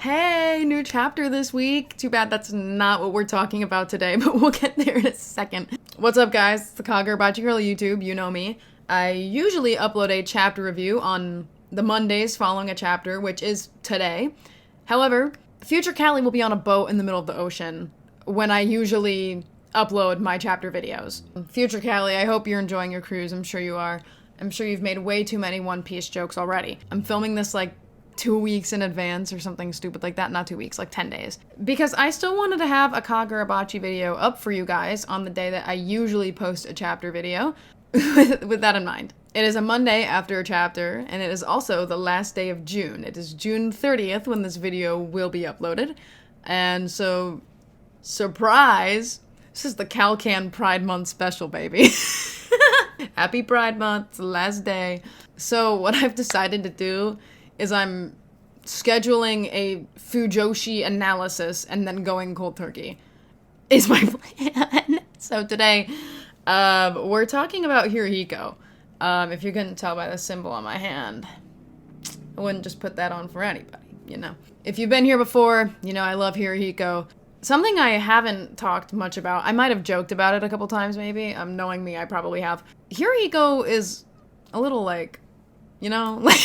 Hey, new chapter this week. Too bad that's not what we're talking about today, but we'll get there in a second. What's up, guys? It's the Kagurabachi girl YouTube. You know me. I usually upload a chapter review on the Mondays following a chapter, which is today. However, future Callie will be on a boat in the middle of the ocean when I usually upload my chapter videos. Future Callie, I hope you're enjoying your cruise. I'm sure you are. I'm sure you've made way too many One Piece jokes already. I'm filming this like 2 weeks in advance or something stupid like that. Not 2 weeks, like 10 days. Because I still wanted to have a Kagurabachi video up for you guys on the day that I usually post a chapter video with that in mind. It is a Monday after a chapter, and it is also the last day of June. It is June 30th when this video will be uploaded. And so, surprise, this is the Calcan Pride Month special, baby. Happy Pride Month, it's the last day. So what I've decided to do is I'm scheduling a Fujoshi analysis and then going cold turkey is my plan. So today, we're talking about Hiruhiko. If you couldn't tell by the symbol on my hand, I wouldn't just put that on for anybody, you know. If you've been here before, you know I love Hiruhiko. Something I haven't talked much about, I might have joked about it a couple times maybe, knowing me, I probably have. Hiruhiko is a little like, you know, like,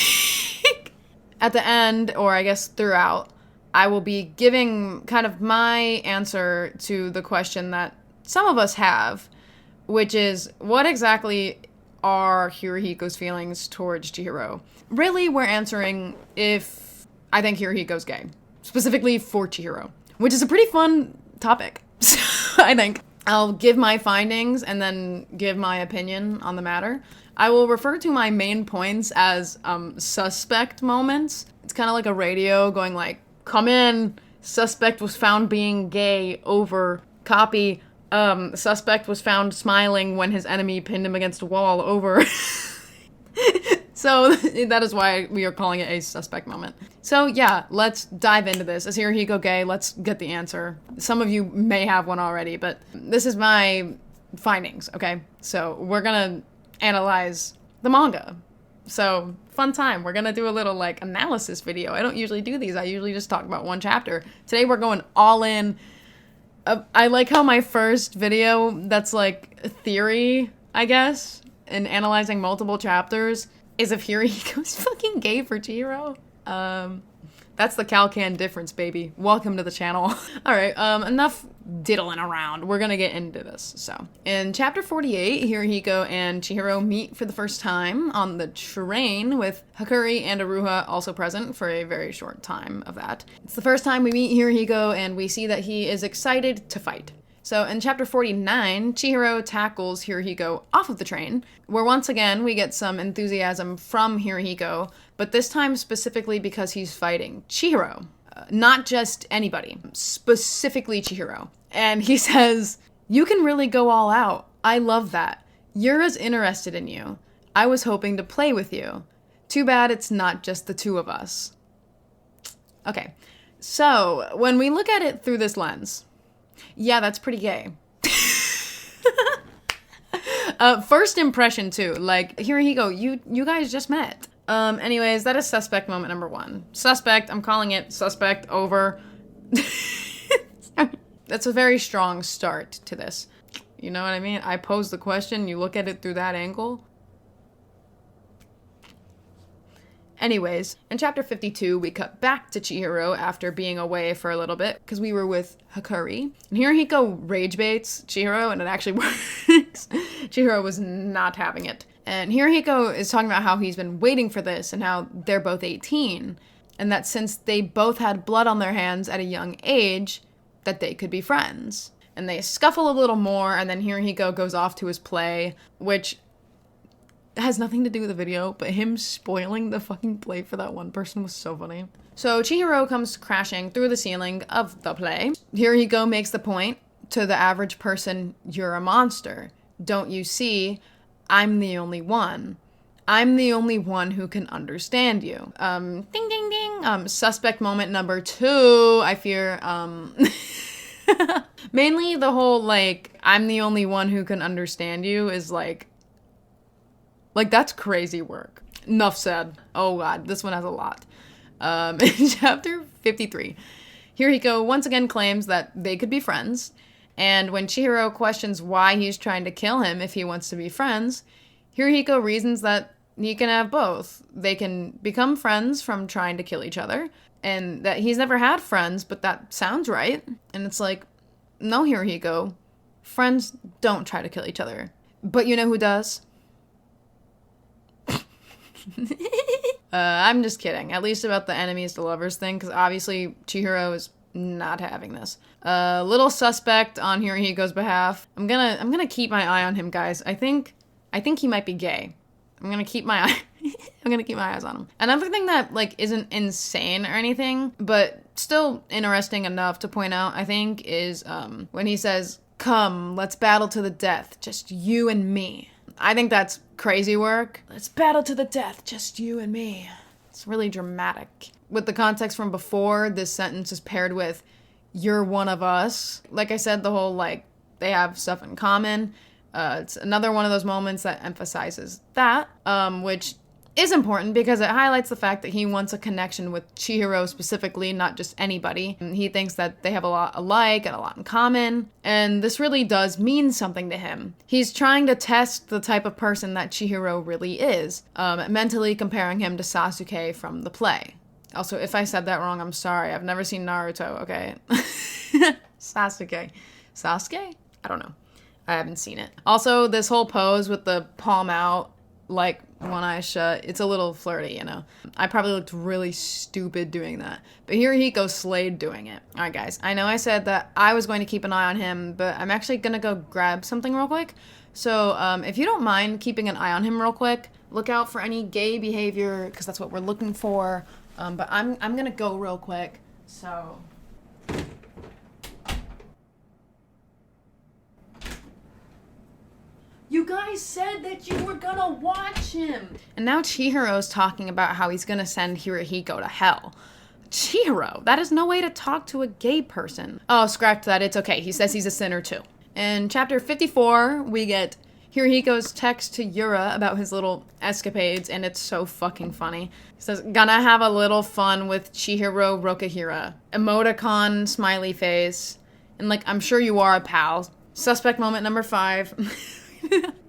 at the end, or I guess throughout, I will be giving kind of my answer to the question that some of us have, which is, what exactly are Hiruhiko's feelings towards Chihiro? Really, we're answering if I think Hiruhiko's gay, specifically for Chihiro, which is a pretty fun topic, I think. I'll give my findings and then give my opinion on the matter. I will refer to my main points as suspect moments. It's kind of like a radio going like, come in, suspect was found being gay, over, copy, suspect was found smiling when his enemy pinned him against a wall, over. So that is why we are calling it a suspect moment. So yeah, let's dive into this. Is Hiruhiko gay? Let's get the answer. Some of you may have one already, but this is my findings, okay? So we're gonna analyze the manga. So fun time. We're gonna do a little like analysis video. I don't usually do these. I usually just talk about one chapter. Today we're going all in. I like how my first video that's like a theory, I guess, in analyzing multiple chapters is if Hiruhiko's fucking gay for Chihiro. That's the Calcan difference, baby. Welcome to the channel. Alright, enough diddling around. We're gonna get into this. So, in chapter 48, Hiruhiko and Chihiro meet for the first time on the train with Hakuri and Aruha also present for a very short time of that. It's the first time we meet Hiruhiko and we see that he is excited to fight. So in chapter 49, Chihiro tackles Hiruhiko off of the train, where once again we get some enthusiasm from Hiruhiko, but this time specifically because he's fighting Chihiro. Not just anybody, specifically Chihiro. And he says, "You can really go all out. I love that. Yura's interested in you. I was hoping to play with you. Too bad it's not just the two of us." Okay, so when we look at it through this lens, yeah, that's pretty gay. First impression too, like, Hiruhiko, you guys just met. Anyways, that is suspect moment number 1. Suspect, I'm calling it suspect, over. That's a very strong start to this. You know what I mean? I pose the question, you look at it through that angle. Anyways, in chapter 52, we cut back to Chihiro after being away for a little bit, because we were with Hakuri. And Hiruhiko rage baits Chihiro, and it actually works. Chihiro was not having it. And Hiruhiko is talking about how he's been waiting for this, and how they're both 18, and that since they both had blood on their hands at a young age, that they could be friends. And they scuffle a little more, and then Hiruhiko goes off to his play, which has nothing to do with the video, but him spoiling the fucking play for that one person was so funny. So Chihiro comes crashing through the ceiling of the play. Hiruhiko makes the point to the average person, "You're a monster. Don't you see? I'm the only one. I'm the only one who can understand you." Ding, ding, ding. Suspect moment number 2, I fear, mainly the whole, like, I'm the only one who can understand you is, like, that's crazy work. Enough said. Oh god, this one has a lot. In chapter 53, Hiruhiko once again claims that they could be friends, and when Chihiro questions why he's trying to kill him if he wants to be friends, Hiruhiko reasons that he can have both. They can become friends from trying to kill each other, and that he's never had friends, but that sounds right. And it's like, no, Hiruhiko, friends don't try to kill each other. But you know who does? I'm just kidding. At least about the enemies to lovers thing, because obviously Chihiro is not having this. Little suspect on Hiruhiko's behalf. I'm gonna keep my eye on him, guys. I think he might be gay. I'm gonna keep my eyes on him. Another thing that like isn't insane or anything, but still interesting enough to point out, I think, is when he says, "Come, let's battle to the death, just you and me." I think that's crazy work. Let's battle to the death, just you and me. It's really dramatic. With the context from before, this sentence is paired with, "You're one of us." Like I said, the whole, like, they have stuff in common. It's another one of those moments that emphasizes that, which is important because it highlights the fact that he wants a connection with Chihiro specifically, not just anybody. He thinks that they have a lot alike and a lot in common, and this really does mean something to him. He's trying to test the type of person that Chihiro really is, mentally comparing him to Sasuke from the play. Also, if I said that wrong, I'm sorry. I've never seen Naruto, okay? Sasuke. Sasuke? I don't know. I haven't seen it. Also, this whole pose with the palm out, like one eye shut, it's a little flirty, you know. I probably looked really stupid doing that. But Hiruhiko slayed doing it. Alright guys, I know I said that I was going to keep an eye on him, but I'm actually gonna go grab something real quick. So if you don't mind keeping an eye on him real quick, look out for any gay behavior, because that's what we're looking for. But I'm gonna go real quick, so... You guys said that you were gonna watch him! And now Chihiro's talking about how he's gonna send Hiruhiko to hell. Chihiro, that is no way to talk to a gay person. Oh, scratch that, it's okay. He says he's a sinner too. In chapter 54, we get Hiruhiko's text to Yura about his little escapades, and it's so fucking funny. He says, "Gonna have a little fun with Chihiro Rokahira." Emoticon, smiley face, and like, I'm sure you are a pal. Suspect moment number 5.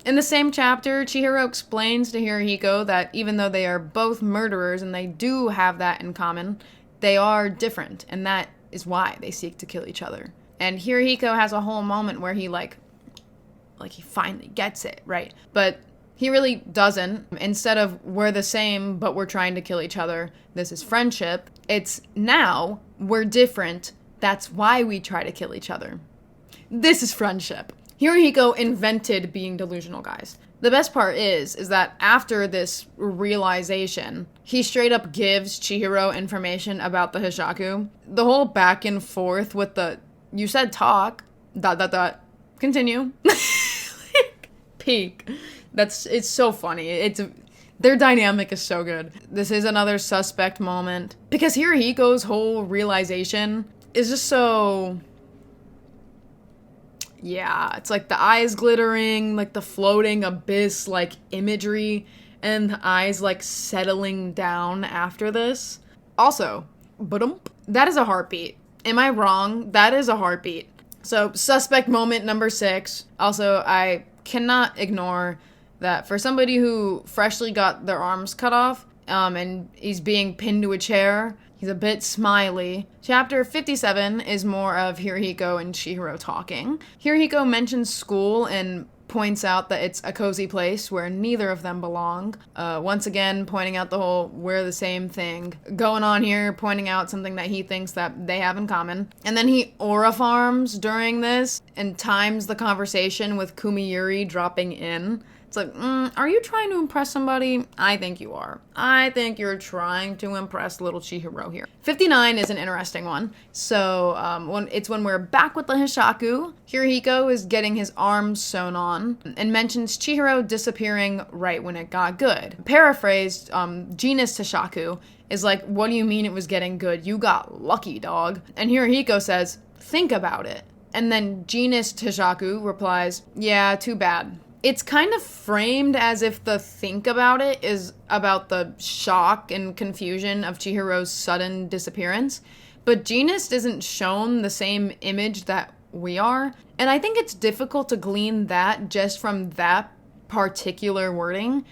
In the same chapter, Chihiro explains to Hiruhiko that even though they are both murderers and they do have that in common, they are different, and that is why they seek to kill each other. And Hiruhiko has a whole moment where he like he finally gets it, right? But he really doesn't. Instead of we're the same, but we're trying to kill each other, this is friendship. It's now we're different, that's why we try to kill each other. This is friendship. Hiruhiko invented being delusional, guys. The best part is that after this realization, he straight up gives Chihiro information about the Hishaku. The whole back and forth with the, you said talk, ... continue. Peak. It's so funny. Their dynamic is so good. This is another suspect moment. Because Hiruhiko's whole realization is just so... Yeah, it's like the eyes glittering, like the floating abyss, like imagery, and the eyes like settling down after this. Also, that is a heartbeat. Am I wrong? That is a heartbeat. So, suspect moment number 6. Also, I cannot ignore that for somebody who freshly got their arms cut off, and he's being pinned to a chair, he's a bit smiley. Chapter 57 is more of Hiruhiko and Chihiro talking. Hiruhiko mentions school and points out that it's a cozy place where neither of them belong. Once again, pointing out the whole we're the same thing going on here, pointing out something that he thinks that they have in common. And then he aura farms during this and times the conversation with Kumiyuri dropping in. It's like, are you trying to impress somebody? I think you are. I think you're trying to impress little Chihiro here. 59 is an interesting one. So, when we're back with the Hishaku, Hiruhiko is getting his arms sewn on and mentions Chihiro disappearing right when it got good. Paraphrased, Genus Hishaku is like, what do you mean it was getting good? You got lucky, dog. And Hiruhiko says, think about it. And then Genus Hishaku replies, yeah, too bad. It's kind of framed as if the think about it is about the shock and confusion of Chihiro's sudden disappearance, but Genist isn't shown the same image that we are, and I think it's difficult to glean that just from that particular wording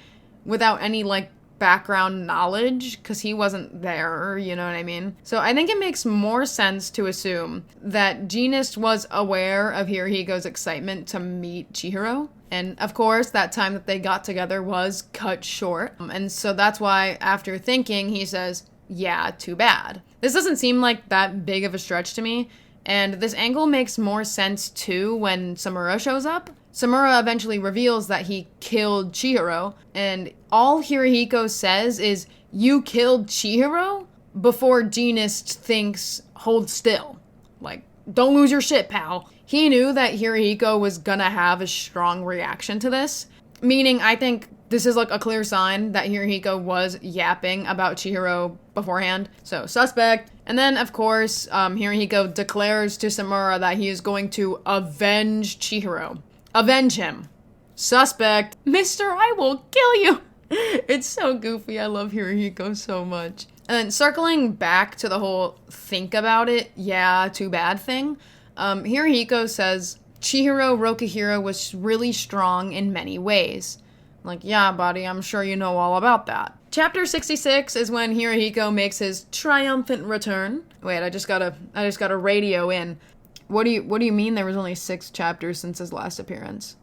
without any, like, background knowledge, because he wasn't there, you know what I mean? So I think it makes more sense to assume that Genist was aware of Hiruhiko's excitement to meet Chihiro. And of course, that time that they got together was cut short. And so that's why, after thinking, he says, yeah, too bad. This doesn't seem like that big of a stretch to me. And this angle makes more sense too when Samura shows up. Samura eventually reveals that he killed Chihiro, and all Hiruhiko says is, "You killed Chihiro?" before Genist thinks, "Hold still. Like, don't lose your shit, pal." He knew that Hiruhiko was gonna have a strong reaction to this, meaning I think this is like a clear sign that Hiruhiko was yapping about Chihiro beforehand. So, suspect. And then, of course, Hiruhiko declares to Samura that he is going to avenge Chihiro. Avenge him. Suspect. Mister, I will kill you. It's so goofy. I love Hiruhiko so much. And then circling back to the whole think about it, yeah, too bad thing. Hiruhiko says, Chihiro Rokuhiro was really strong in many ways. Like, yeah, buddy, I'm sure you know all about that. Chapter 66 is when Hiruhiko makes his triumphant return. Wait, I just gotta radio in. What do you mean there was only 6 chapters since his last appearance?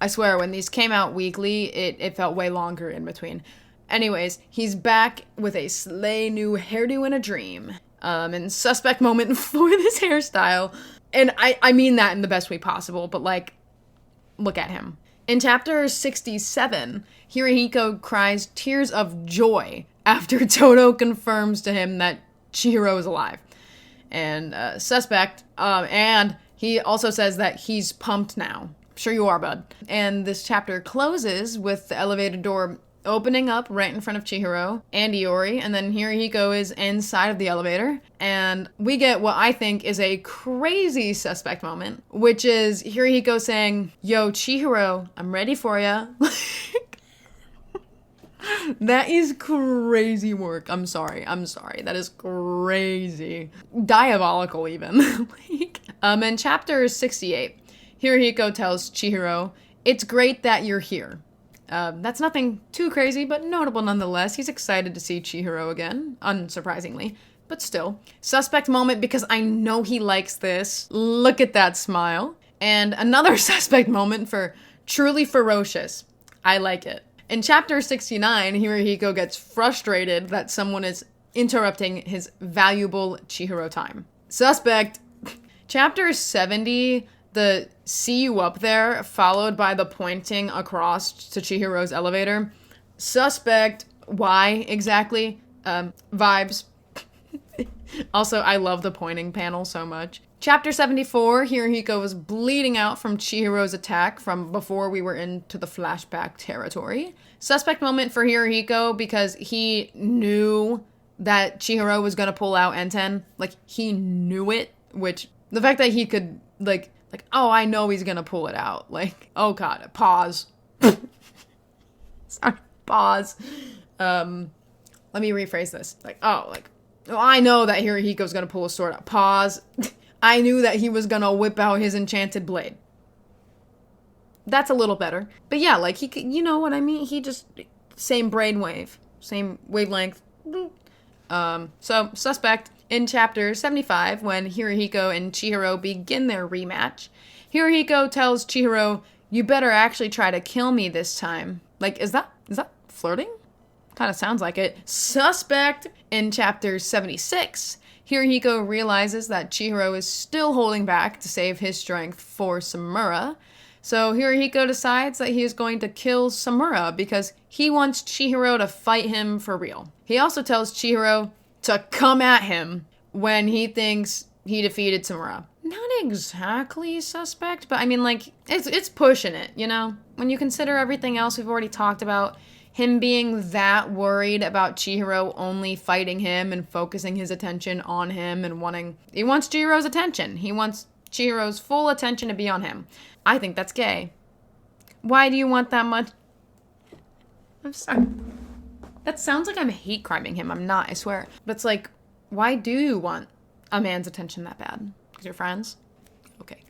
I swear, when these came out weekly, it felt way longer in between. Anyways, he's back with a slay new hairdo and a dream. And suspect moment for this hairstyle. And I mean that in the best way possible, but like, look at him. In chapter 67, Hiruhiko cries tears of joy after Todo confirms to him that Chihiro is alive. And suspect, and he also says that he's pumped now. Sure you are, bud. And this chapter closes with the elevator door opening up right in front of Chihiro and Iori, and then Hiruhiko is inside of the elevator, and we get what I think is a crazy suspect moment, which is Hiruhiko saying, "Yo, Chihiro, I'm ready for ya." That is crazy work. I'm sorry. That is crazy. Diabolical, even. In chapter 68, Hiruhiko tells Chihiro, "It's great that you're here." That's nothing too crazy, but notable nonetheless. He's excited to see Chihiro again, unsurprisingly, but still. Suspect moment because I know he likes this. Look at that smile. And another suspect moment for truly ferocious. I like it. In chapter 69, Hiruhiko gets frustrated that someone is interrupting his valuable Chihiro time. Suspect. Chapter 70, the "see you up there," followed by the pointing across to Chihiro's elevator. Suspect. Why exactly? Vibes. Also, I love the pointing panel so much. Chapter 74, Hiruhiko was bleeding out from Chihiro's attack from before we were into the flashback territory. Suspect moment for Hiruhiko because he knew that Chihiro was gonna pull out N10. Like, he knew it, which, the fact that he could, like, oh, I know he's gonna pull it out. Like, oh god, pause. Sorry, pause. Let me rephrase this. Oh, I know that Hiruhiko's gonna pull a sword out. Pause. I knew that he was gonna whip out his enchanted blade. That's a little better. But yeah, like, he could, you know what I mean? He just, same brainwave, same wavelength. So, suspect. In chapter 75, when Hiruhiko and Chihiro begin their rematch, Hiruhiko tells Chihiro, "You better actually try to kill me this time." Like, is that flirting? Kind of sounds like it. Suspect. In chapter 76, Hiruhiko realizes that Chihiro is still holding back to save his strength for Samura. So Hiruhiko decides that he is going to kill Samura because he wants Chihiro to fight him for real. He also tells Chihiro to come at him when he thinks he defeated Samura. Not exactly suspect, but I mean, like, it's pushing it, you know? When you consider everything else we've already talked about, him being that worried about Chihiro only fighting him and focusing his attention on him and he wants Chihiro's attention. He wants Chihiro's full attention to be on him. I think that's gay. Why do you want that much? I'm sorry. That sounds like I'm hate criming him. I'm not, I swear. But it's like, why do you want a man's attention that bad? Because you're friends? Okay.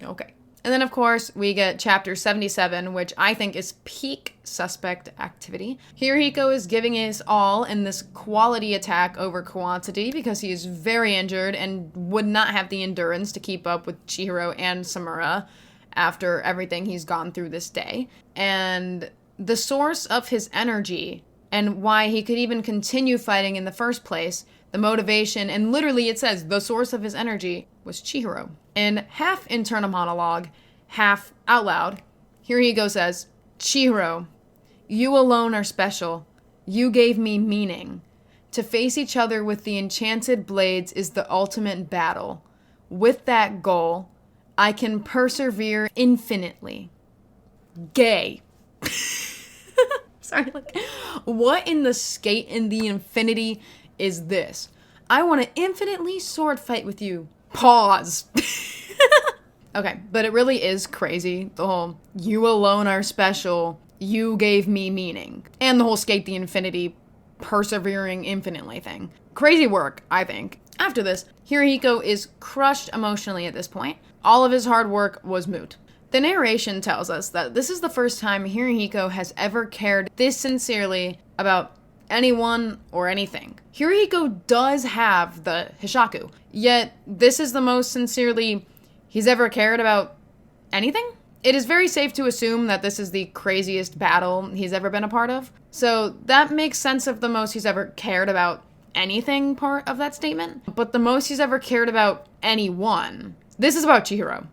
Okay. And then, of course, we get chapter 77, which I think is peak suspect activity. Hiruhiko is giving his all in this quality attack over quantity because he is very injured and would not have the endurance to keep up with Chihiro and Samura after everything he's gone through this day. And the source of his energy and why he could even continue fighting in the first place, the motivation, and literally it says the source of his energy was Chihiro. In half internal monologue, half out loud, Hiruhiko says, Chihiro, you alone are special. You gave me meaning. To face each other with the enchanted blades is the ultimate battle. With that goal, I can persevere infinitely. Gay. Sorry, like, what in the skate in the infinity is this? I want to infinitely sword fight with you. Pause. Okay, but it really is crazy. The whole, you alone are special, you gave me meaning. And the whole skate the infinity, persevering infinitely thing. Crazy work, I think. After this, Hiruhiko is crushed emotionally at this point. All of his hard work was moot. The narration tells us that this is the first time Hiruhiko has ever cared this sincerely about anyone or anything. Hiruhiko does have the Hishaku, yet this is the most sincerely he's ever cared about anything? It is very safe to assume that this is the craziest battle he's ever been a part of. So that makes sense of the most he's ever cared about anything part of that statement. But the most he's ever cared about anyone. This is about Chihiro.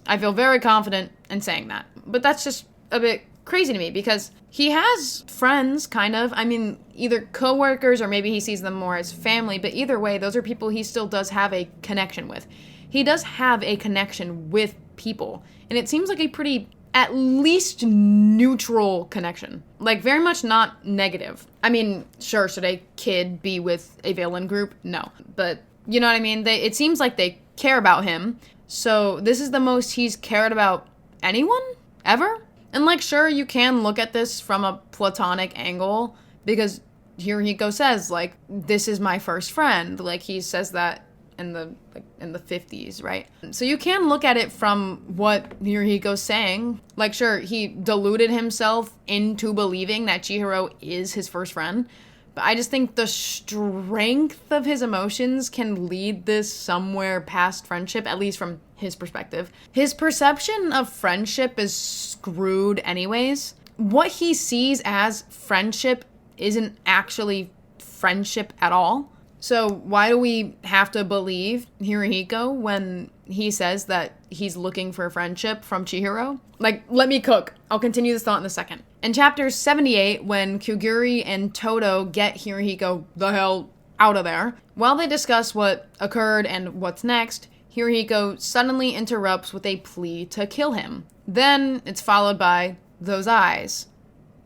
I feel very confident in saying that. But that's just a bit crazy to me because he has friends, kind of. I mean, either coworkers or maybe he sees them more as family. But either way, those are people he still does have a connection with. He does have a connection with people. And it seems like a pretty, at least neutral connection. Like, very much not negative. I mean, sure, should a kid be with a villain group? No. But, you know what I mean? It seems like they care about him. So this is the most he's cared about anyone? Ever? And, like, sure, you can look at this from a platonic angle. Because Hiruhiko says, like, this is my first friend. Like, he says that in the 50s, right? So you can look at it from what Hiruhiko's saying. Like, sure, he deluded himself into believing that Chihiro is his first friend. But I just think the strength of his emotions can lead this somewhere past friendship, at least from his perspective. His perception of friendship is screwed anyways. What he sees as friendship isn't actually friendship at all. So why do we have to believe Hiruhiko when he says that he's looking for friendship from Chihiro? Like, let me cook. I'll continue this thought in a second. In chapter 78, when Kuguri and Todo get Hiruhiko the hell out of there, while they discuss what occurred and what's next, Hiruhiko suddenly interrupts with a plea to kill him. Then it's followed by, those eyes.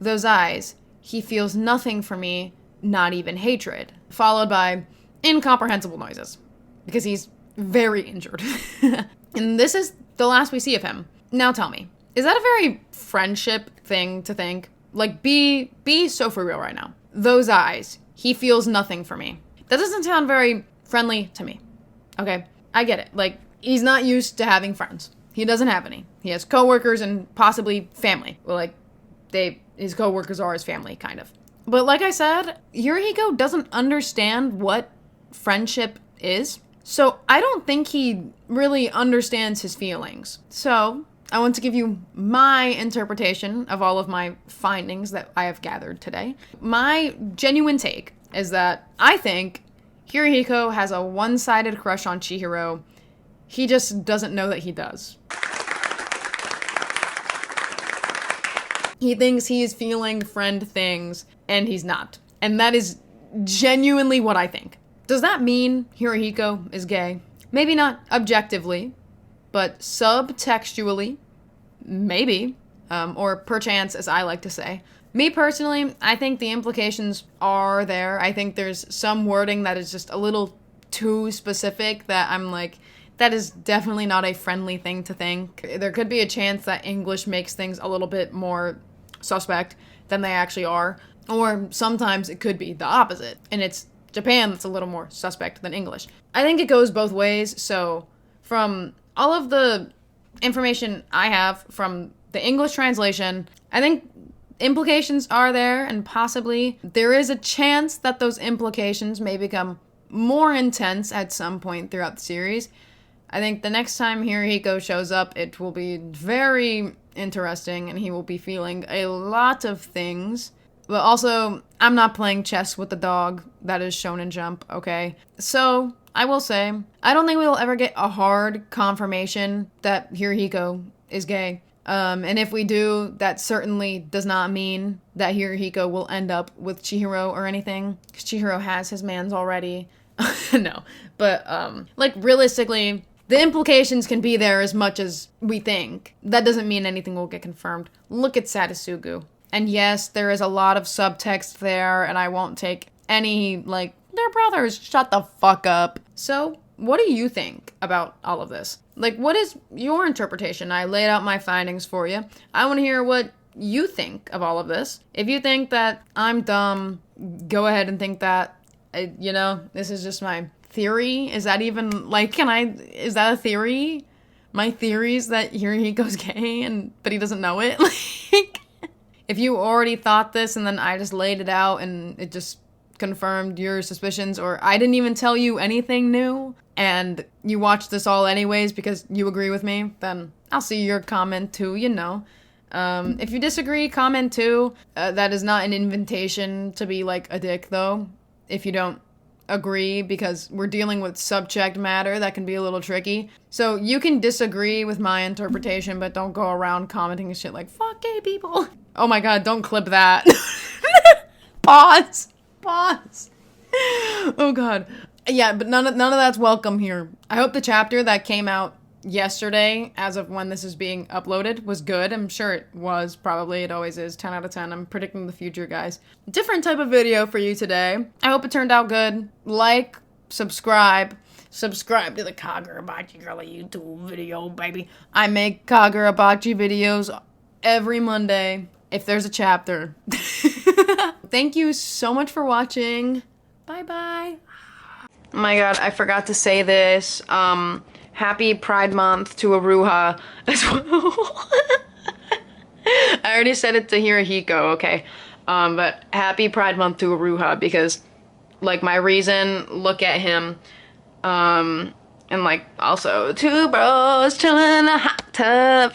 Those eyes. He feels nothing for me, not even hatred. Followed by incomprehensible noises. Because he's very injured. And this is the last we see of him. Now tell me, is that a very friendship thing to think? Like, be so for real right now. Those eyes. He feels nothing for me. That doesn't sound very friendly to me. Okay? I get it. Like, he's not used to having friends. He doesn't have any. He has coworkers and possibly family. Well, like, his coworkers are his family, kind of. But like I said, Hiruhiko doesn't understand what friendship is. So I don't think he really understands his feelings. So I want to give you my interpretation of all of my findings that I have gathered today. My genuine take is that I think Hiruhiko has a one-sided crush on Chihiro. He just doesn't know that he does. He thinks he's feeling friend things, and he's not. And that is genuinely what I think. Does that mean Hiruhiko is gay? Maybe not objectively, but subtextually, maybe. Or perchance, as I like to say. Me personally, I think the implications are there. I think there's some wording that is just a little too specific that I'm like, that is definitely not a friendly thing to think. There could be a chance that English makes things a little bit more suspect than they actually are. Or sometimes it could be the opposite, and it's Japan that's a little more suspect than English. I think it goes both ways, so from all of the information I have from the English translation, I think implications are there, and possibly there is a chance that those implications may become more intense at some point throughout the series. I think the next time Hiruhiko shows up, it will be very interesting, and he will be feeling a lot of things. But also, I'm not playing chess with the dog. That is Shonen Jump, okay? So, I will say, I don't think we will ever get a hard confirmation that Hiruhiko is gay. And if we do, that certainly does not mean that Hiruhiko will end up with Chihiro or anything. Because Chihiro has his mans already. No. But, like, realistically, the implications can be there as much as we think. That doesn't mean anything will get confirmed. Look at Sadasugu. And yes, there is a lot of subtext there, and I won't take any, like, they're brothers, shut the fuck up. So, what do you think about all of this? Like, what is your interpretation? I laid out my findings for you. I want to hear what you think of all of this. If you think that I'm dumb, go ahead and think that, this is just my theory. Is that even, like, is that a theory? My theory is that Hiruhiko's gay, but he doesn't know it? Like, if you already thought this and then I just laid it out and it just confirmed your suspicions, or I didn't even tell you anything new and you watched this all anyways because you agree with me, then I'll see your comment too, If you disagree, comment too. That is not an invitation to be like a dick though, if you don't agree, because we're dealing with subject matter that can be a little tricky. So you can disagree with my interpretation, but don't go around commenting shit like, fuck gay people. Oh my god, don't clip that. Pause. Oh god. Yeah, but none of that's welcome here. I hope the chapter that came out yesterday, as of when this is being uploaded, was good. I'm sure it was, probably. It always is. 10 out of 10. I'm predicting the future, guys. Different type of video for you today. I hope it turned out good. Like, subscribe to the Kagurabachi Girl YouTube video, baby. I make Kagurabachi videos every Monday, if there's a chapter. Thank you so much for watching. Bye-bye. Oh my god, I forgot to say this. Happy Pride Month to Aruha as well. I already said it to Hiruhiko, okay. But happy Pride Month to Aruha because, like, my reason, look at him. And, like, also, two bros chilling in a hot tub.